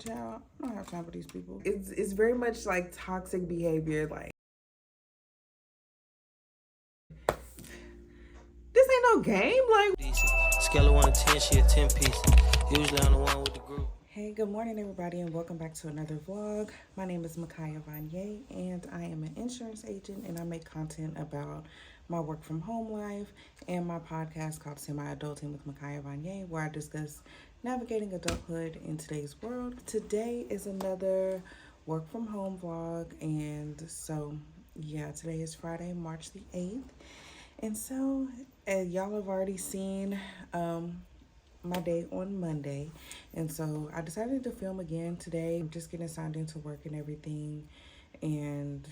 child, I don't have time for these people. It's very much like toxic behavior. Like, this ain't no game. Like, scale of 1 to 10, she a 10 piece. Usually I'm the one with the group. Hey, good morning, everybody, and welcome back to another vlog. My name is Micaiah Vanier, and I am an insurance agent, and I make content about my work from home life and my podcast called Semi-Adulting with Micaiah Vanier, where I discuss navigating adulthood in today's world. Today is another work from home vlog, and so, yeah, today is Friday, March the 8th. And so, y'all have already seen my day on Monday, and so I decided to film again today. I'm just getting signed into work and everything, and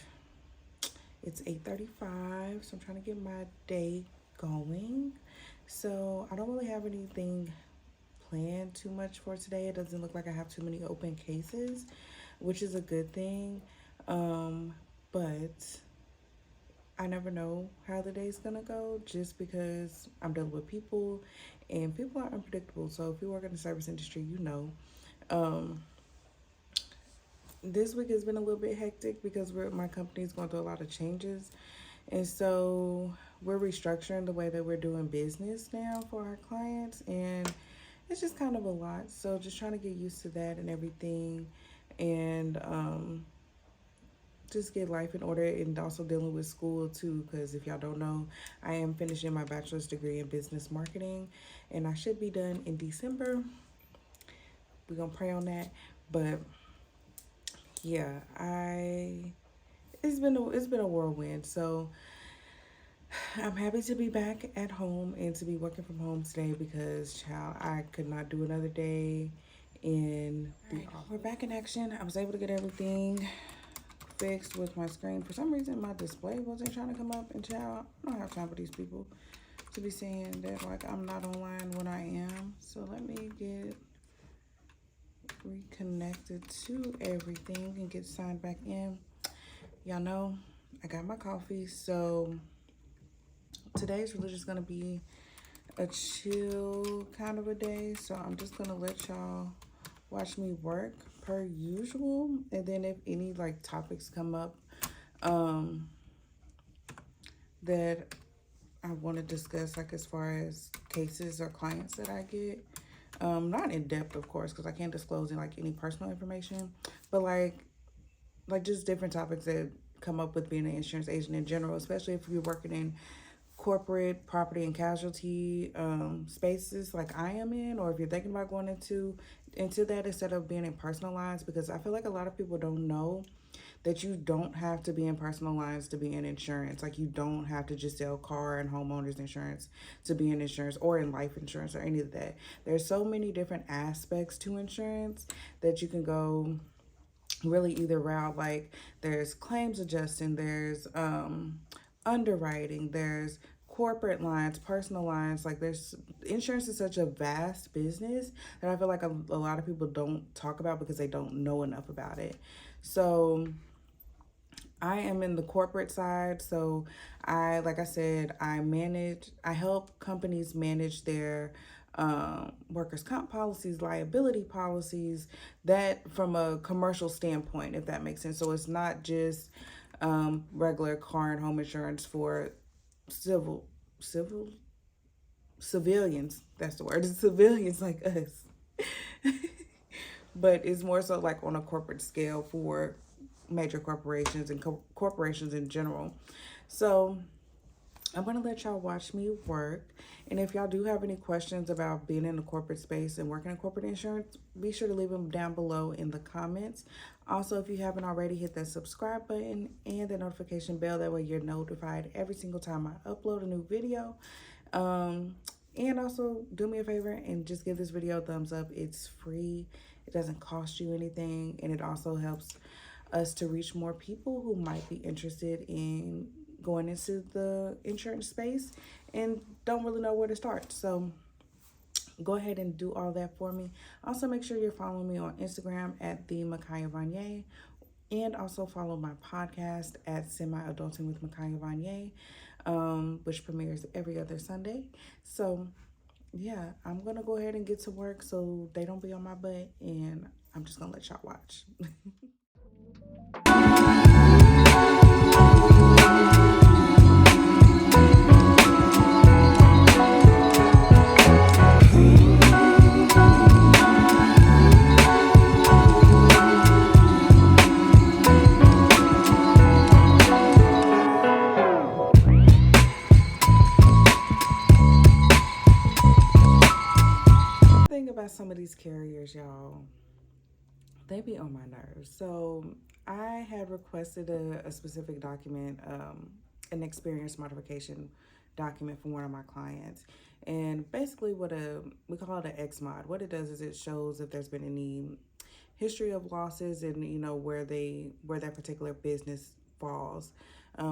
it's 8:35, so I'm trying to get my day going. So I don't really have anything planned too much for today. It doesn't look like I have too many open cases, which is a good thing, but I never know how the day's gonna go just because I'm dealing with people and people are unpredictable. So if you work in the service industry, you know. This week has been a little bit hectic because my company's going through a lot of changes. And so we're restructuring the way that we're doing business now for our clients. And it's just kind of a lot. So just trying to get used to that and everything. And just get life in order, and also dealing with school too, because if y'all don't know, I am finishing my bachelor's degree in business marketing, and I should be done in December. We're gonna pray on that. But yeah, it's been a whirlwind. So I'm happy to be back at home and to be working from home today because, child, I could not do another day in the office. We're back in action. I was able to get everything fixed with my screen. For some reason, my display wasn't trying to come up, and child, I don't have time for these people to be saying that like I'm not online when I am. So let me get reconnected to everything and get signed back in. Y'all know I got my coffee, so today's really just gonna be a chill kind of a day. So I'm just gonna let y'all watch me work per usual, and then if any like topics come up that I want to discuss, like as far as cases or clients that I get, not in depth of course, because I can't disclose any personal information, but like just different topics that come up with being an insurance agent in general, especially if you're working in corporate property and casualty spaces like I am in, or if you're thinking about going into that instead of being in personal lines, because I feel like a lot of people don't know that you don't have to be in personal lines to be in insurance. Like, you don't have to just sell car and homeowners insurance to be in insurance, or in life insurance, or any of that. There's so many different aspects to insurance that you can go really either route. Like, there's claims adjusting, there's underwriting, there's corporate lines, personal lines. Like, there's insurance is such a vast business that I feel like a lot of people don't talk about because they don't know enough about it. So I am in the corporate side. So like I said, I help companies manage their workers' comp policies, liability policies, that from a commercial standpoint, if that makes sense. So it's not just regular car and home insurance for civilians. That's the word. Civilians like us. But it's more so like on a corporate scale for major corporations and corporations in general. So I'm going to let y'all watch me work. And if y'all do have any questions about being in the corporate space and working in corporate insurance, be sure to leave them down below in the comments. Also, if you haven't already, hit that subscribe button and the notification bell. That way you're notified every single time I upload a new video. And also do me a favor and just give this video a thumbs up. It's free. It doesn't cost you anything. And it also helps us to reach more people who might be interested in going into the insurance space and don't really know where to start. So go ahead and do all that for me. Also, make sure you're following me on Instagram at the Micaiah Vanier, and also follow my podcast at Semi-Adulting with Micaiah Vanier, which premieres every other Sunday. So yeah, I'm gonna go ahead and get to work so they don't be on my butt, and I'm just gonna let y'all watch. Thing about some of these carriers, y'all, they be on my nerves. So I had requested a specific document, an experience modification document from one of my clients. And basically we call it an X mod. What it does is it shows if there's been any history of losses and, where that particular business falls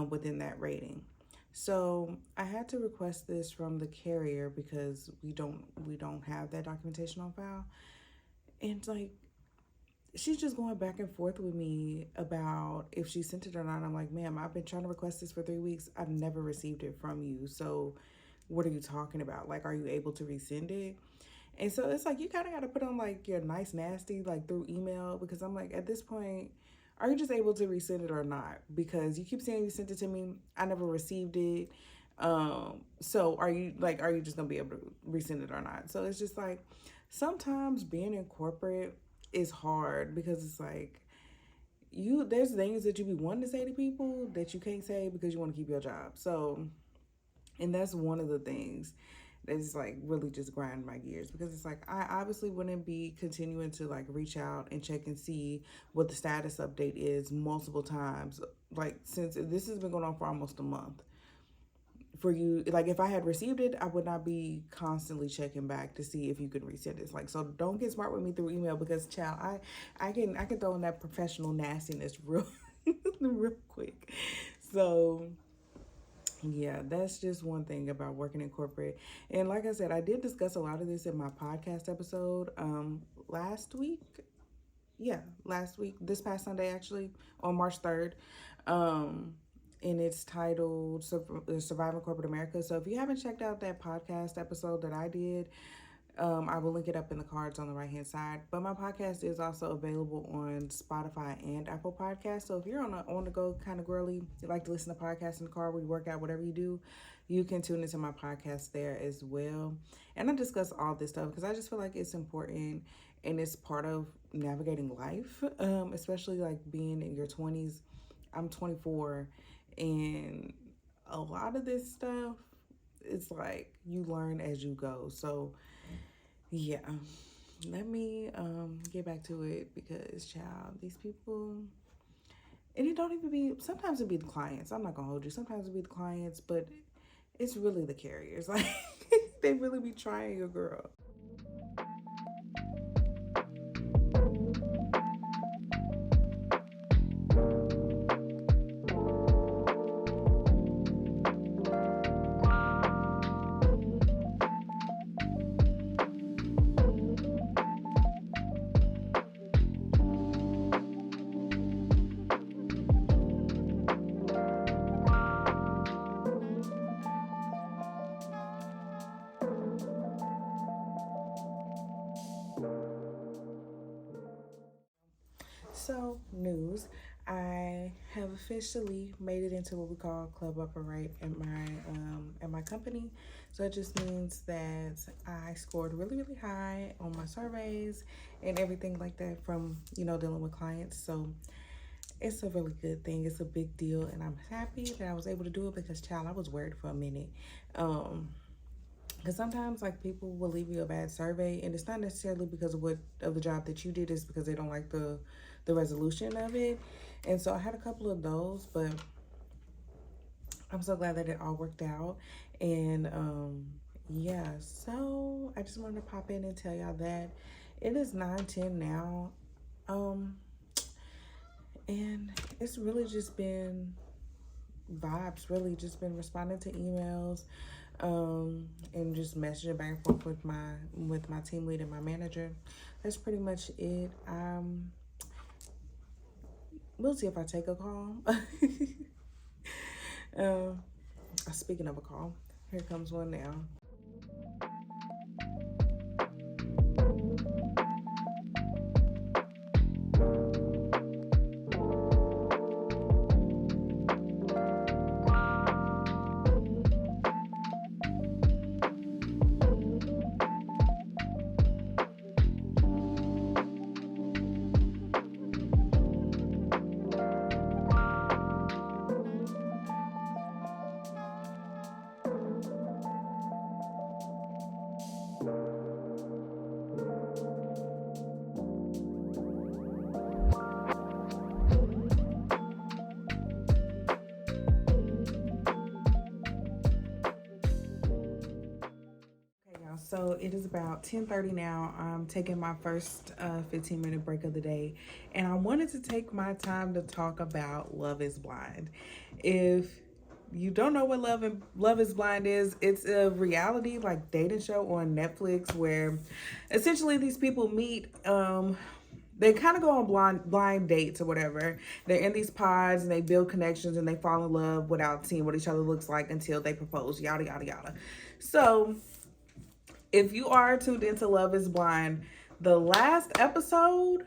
within that rating. So I had to request this from the carrier because we don't have that documentation on file. And like, she's just going back and forth with me about if she sent it or not. I'm like, ma'am, I've been trying to request this for 3 weeks. I've never received it from you. So what are you talking about? Like, are you able to resend it? And so it's like, you kind of got to put on like your nice nasty, like through email, because I'm like, at this point, are you just able to resend it or not? Because you keep saying you sent it to me. I never received it. So are you just gonna be able to resend it or not? So it's just like, sometimes being in corporate is hard because it's like, there's things that you be wanting to say to people that you can't say because you want to keep your job. So, and that's one of the things that's like really just grind my gears, because it's like, I obviously wouldn't be continuing to like reach out and check and see what the status update is multiple times, like since this has been going on for almost a month. For you, like, if I had received it, I would not be constantly checking back to see if you could resend it. It's like, so don't get smart with me through email, because child, I can throw in that professional nastiness real real quick. So yeah, that's just one thing about working in corporate. And like I said, I did discuss a lot of this in my podcast episode last week. Yeah, last week, this past Sunday, actually, on March 3rd. And it's titled Surviving Corporate America. So if you haven't checked out that podcast episode that I did, I will link it up in the cards on the right hand side. But my podcast is also available on Spotify and Apple Podcasts. So if you're on the go kind of girly, you like to listen to podcasts in the car when you work out, whatever you do, you can tune into my podcast there as well. And I discuss all this stuff because I just feel like it's important and it's part of navigating life, especially like being in your 20s. I'm 24, and a lot of this stuff, it's like you learn as you go. So yeah, let me get back to it, because child, these people, and it don't even be, sometimes it be the clients. I'm not gonna hold you. Sometimes it be the clients, but it's really the carriers. Like, they really be trying your girl. So, news. I have officially made it into what we call Club Upper Right at my company. So it just means that I scored really, really high on my surveys and everything like that from, dealing with clients. So it's a really good thing. It's a big deal, and I'm happy that I was able to do it, because child, I was worried for a minute. Because sometimes, like, people will leave you a bad survey, and it's not necessarily because of the job that you did. It's because they don't like the resolution of it. And so I had a couple of those, but I'm so glad that it all worked out. And yeah, so I just wanted to pop in and tell y'all that it is 9:10 now. And it's really just been vibes, really just been responding to emails, and just messaging back and forth with my team lead and my manager. That's pretty much it. We'll see if I take a call. Speaking of a call, here comes one now. So it is about 10:30 now. I'm taking my first 15-minute break of the day, and I wanted to take my time to talk about Love is Blind. If you don't know what Love is Blind is, it's a reality like dating show on Netflix where essentially these people meet. They kind of go on blind dates or whatever. They're in these pods and they build connections and they fall in love without seeing what each other looks like until they propose. Yada yada yada. So if you are tuned into Love is Blind, the last episode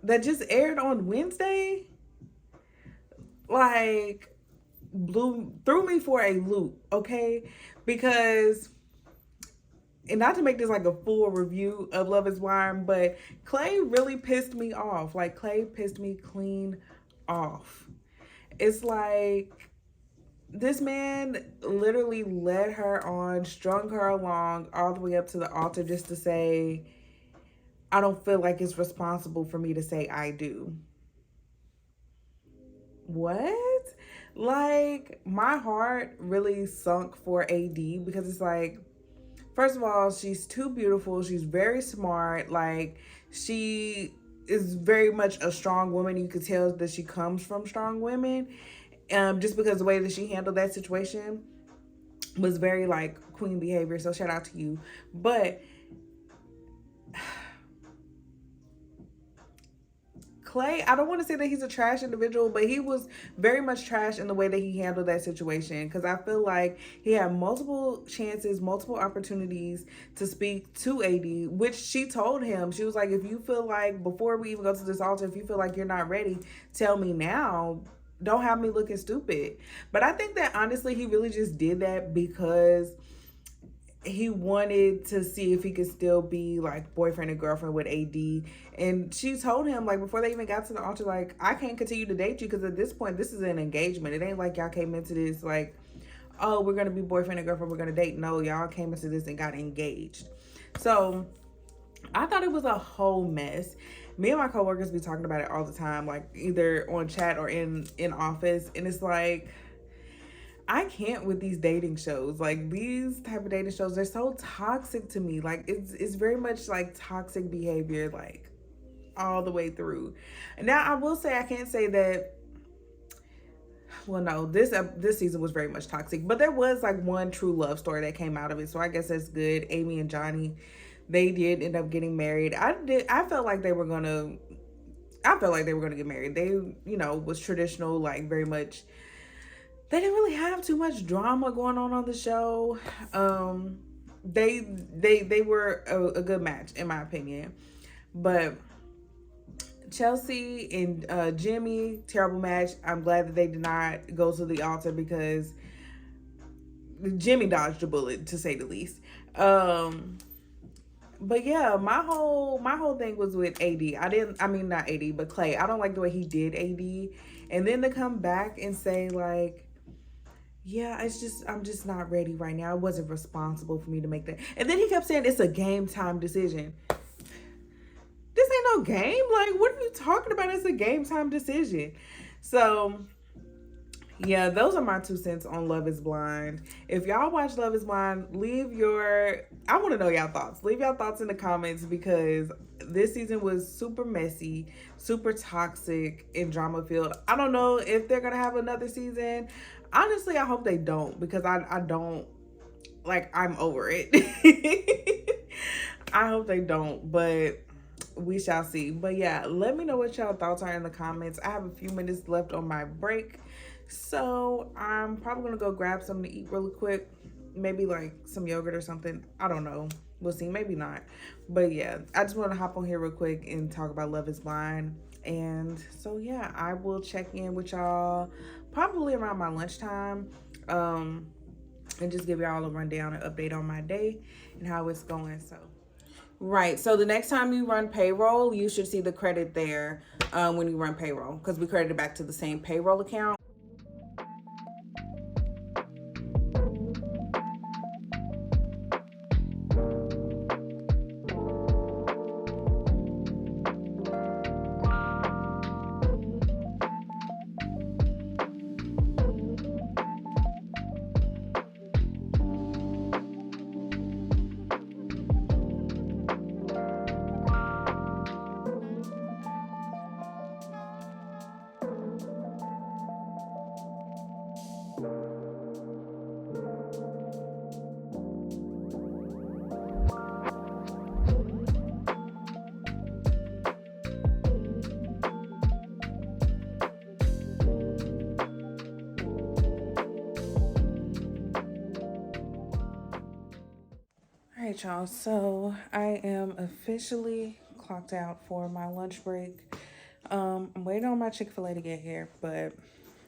that just aired on Wednesday, like, threw me for a loop, okay? Because, and not to make this like a full review of Love is Blind, but Clay really pissed me off. Like, Clay pissed me clean off. It's like, this man literally led her on, strung her along all the way up to the altar just to say, I don't feel like it's responsible for me to say I do. What? Like, my heart really sunk for AD because it's like, first of all, she's too beautiful. She's very smart. Like, she is very much a strong woman. You could tell that she comes from strong women. Just because the way that she handled that situation was very like queen behavior. So shout out to you. But Clay, I don't want to say that he's a trash individual, but he was very much trash in the way that he handled that situation. Because I feel like he had multiple chances, multiple opportunities to speak to AD, which she told him. She was like, if you feel like, before we even go to this altar, if you feel like you're not ready, tell me now. Don't have me looking stupid. But I think that honestly, he really just did that because he wanted to see if he could still be like boyfriend and girlfriend with AD. And she told him, like, before they even got to the altar, like, I can't continue to date you because at this point, this is an engagement. It ain't like y'all came into this like, oh, we're going to be boyfriend and girlfriend, we're going to date. No, y'all came into this and got engaged. So I thought it was a whole mess. Me and my coworkers be talking about it all the time, like either on chat or in office. And it's like, I can't with these dating shows. Like, these type of dating shows, they're so toxic to me. Like, it's very much like toxic behavior, like all the way through. And now I will say, I can't say that, well, no, this season was very much toxic, but there was like one true love story that came out of it. So I guess that's good. Amy and Johnny, they did end up getting married. I felt like they were gonna get married. They, was traditional, like very much. They didn't really have too much drama going on the show. They were a good match in my opinion. But Chelsea and Jimmy, terrible match. I'm glad that they did not go to the altar because Jimmy dodged a bullet, to say the least. But yeah, my whole thing was with AD. Not AD, but Clay. I don't like the way he did AD. And then to come back and say like, yeah, I'm just not ready right now. It wasn't responsible for me to make that. And then he kept saying it's a game time decision. This ain't no game. Like, what are you talking about? It's a game time decision. So yeah, those are my 2 cents on Love is Blind. If y'all watch Love is Blind, I want to know y'all thoughts. Leave y'all thoughts in the comments because this season was super messy, super toxic, and drama filled. I don't know if they're going to have another season. Honestly, I hope they don't because I don't, like, I'm over it. I hope they don't, but we shall see. But yeah, let me know what y'all thoughts are in the comments. I have a few minutes left on my break. So I'm probably going to go grab something to eat really quick. Maybe like some yogurt or something. I don't know. We'll see. Maybe not. But yeah, I just want to hop on here real quick and talk about Love is Blind. And so yeah, I will check in with y'all probably around my lunchtime. And just give y'all a rundown and update on my day and how it's going. Right. So the next time you run payroll, you should see the credit there when you run payroll because we credit it back to the same payroll account. right, y'all. So I am officially clocked out for my lunch break. I'm waiting on my Chick-fil-A to get here, but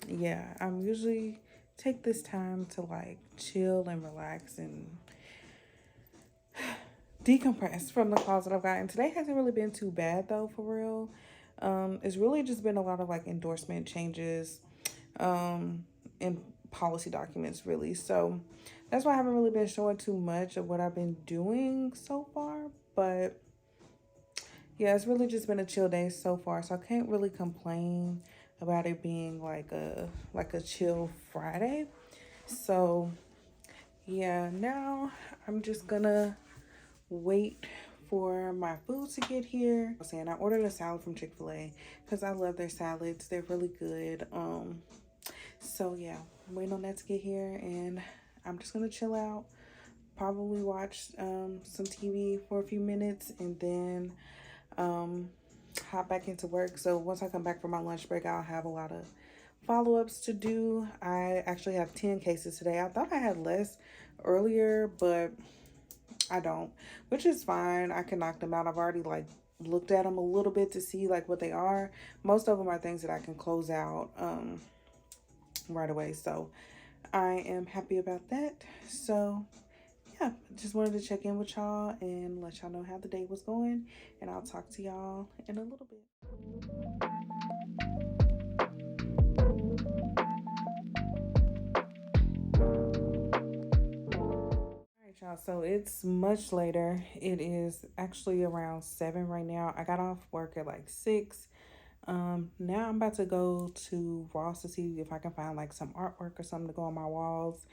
yeah, I'm usually take this time to like chill and relax and decompress from the calls that I've gotten. Today hasn't really been too bad though, for real. It's really just been a lot of like endorsement changes, and policy documents really. So that's why I haven't really been showing too much of what I've been doing so far. But yeah, it's really just been a chill day so far. So I can't really complain about it being like a chill Friday. So yeah, now I'm just gonna wait for my food to get here. I'm saying I ordered a salad from Chick-fil-A because I love their salads. They're really good. So yeah, I'm waiting on that to get here, and I'm just gonna chill out, probably watch some TV for a few minutes, and then hop back into work. So once I come back from my lunch break, I'll have a lot of follow-ups to do. I actually have 10 cases today. I thought I had less earlier, but I don't, which is fine. I can knock them out. I've already like looked at them a little bit to see like what they are. Most of them are things that I can close out right away. So I am happy about that. So yeah, just wanted to check in with y'all and let y'all know how the day was going, and I'll talk to y'all in a little bit. Y'all, so it's much later. It is actually around 7 right now. I got off work at like 6. Now I'm about to go to Ross to see if I can find like some artwork or something to go on my walls.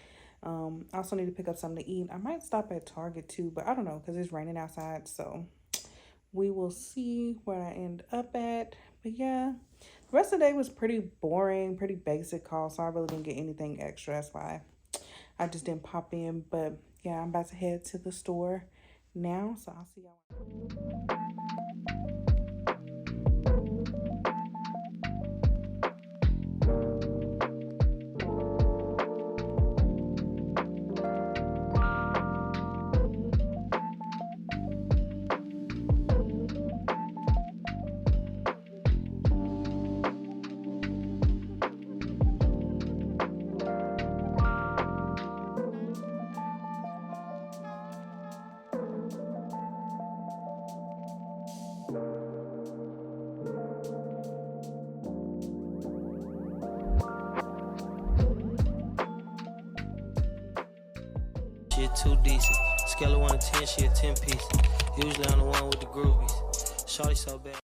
I also need to pick up something to eat. I might stop at Target too, but I don't know because it's raining outside. So we will see where I end up at. But yeah, the rest of the day was pretty boring, pretty basic call. So I really didn't get anything extra. That's why I just didn't pop in. But yeah, I'm about to head to the store now. So I'll see y'all. Shit too decent. Scale of 1 to 10, she a 10 piece. Usually I'm the one with the groovies. Shorty so bad.